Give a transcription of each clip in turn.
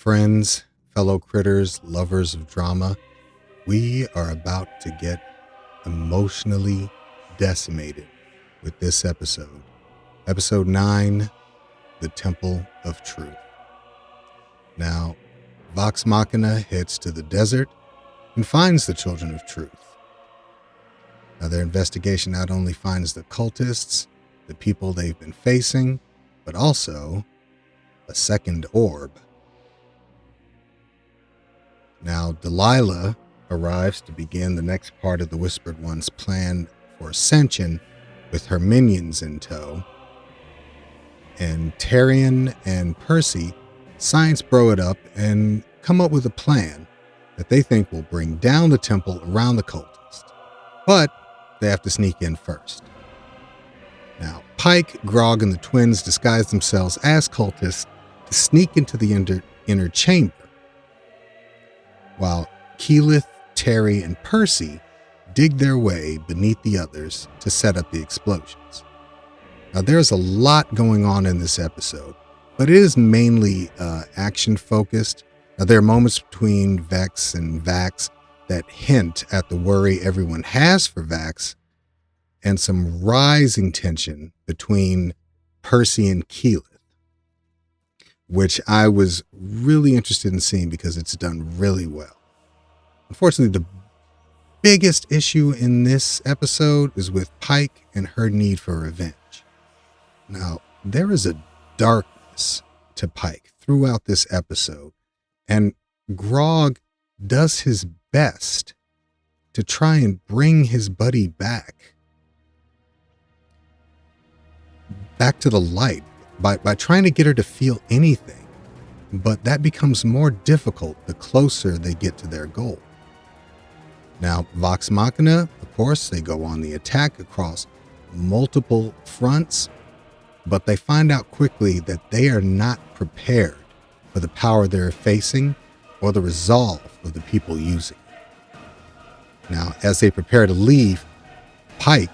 Friends, fellow critters, lovers of drama, we are about to get emotionally decimated with this episode. Episode 9, The Temple of Truth. Now, Vox Machina heads to the desert and finds the Children of Truth. Now, their investigation not only finds the cultists, the people they've been facing, but also a second orb. Now, Delilah arrives to begin the next part of the Whispered One's plan for ascension with her minions in tow. And Tyrion and Percy science bro it up and come up with a plan that they think will bring down the temple around the cultists. But they have to sneak in first. Now, Pike, Grog, and the twins disguise themselves as cultists to sneak into the inner chamber, while Keyleth, Terry, and Percy dig their way beneath the others to set up the explosions. Now, there's a lot going on in this episode, but it is mainly action-focused. Now, there are moments between Vex and Vax that hint at the worry everyone has for Vax, and some rising tension between Percy and Keyleth, which I was really interested in seeing because it's done really well. Unfortunately, the biggest issue in this episode is with Pike and her need for revenge. Now, there is a darkness to Pike throughout this episode, and Grog does his best to try and bring his buddy back to the light by trying to get her to feel anything, but that becomes more difficult the closer they get to their goal. Now, Vox Machina, of course, they go on the attack across multiple fronts, but they find out quickly that they are not prepared for the power they're facing or the resolve of the people using it. Now, as they prepare to leave, Pike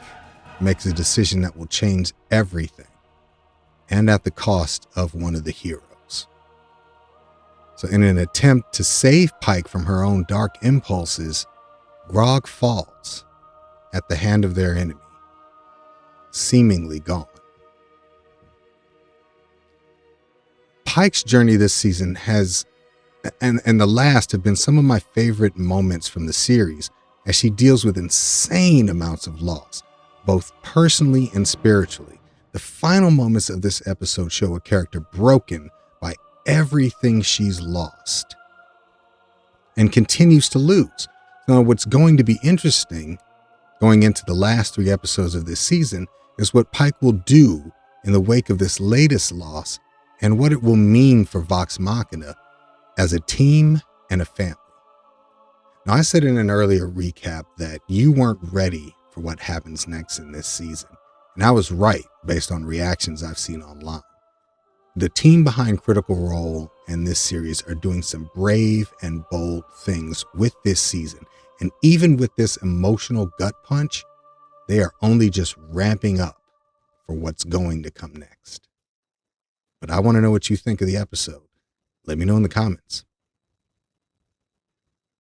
makes a decision that will change everything, and at the cost of one of the heroes. So in an attempt to save Pike from her own dark impulses, Grog falls at the hand of their enemy, seemingly gone. Pike's journey this season has, and the last, have been some of my favorite moments from the series, as she deals with insane amounts of loss, both personally and spiritually. The final moments of this episode show a character broken by everything she's lost and continues to lose. Now, what's going to be interesting going into the last 3 episodes of this season is what Pike will do in the wake of this latest loss and what it will mean for Vox Machina as a team and a family. Now, I said in an earlier recap that you weren't ready for what happens next in this season. And I was right based on reactions I've seen online. The team behind Critical Role and this series are doing some brave and bold things with this season. And even with this emotional gut punch, they are only just ramping up for what's going to come next. But I want to know what you think of the episode. Let me know in the comments.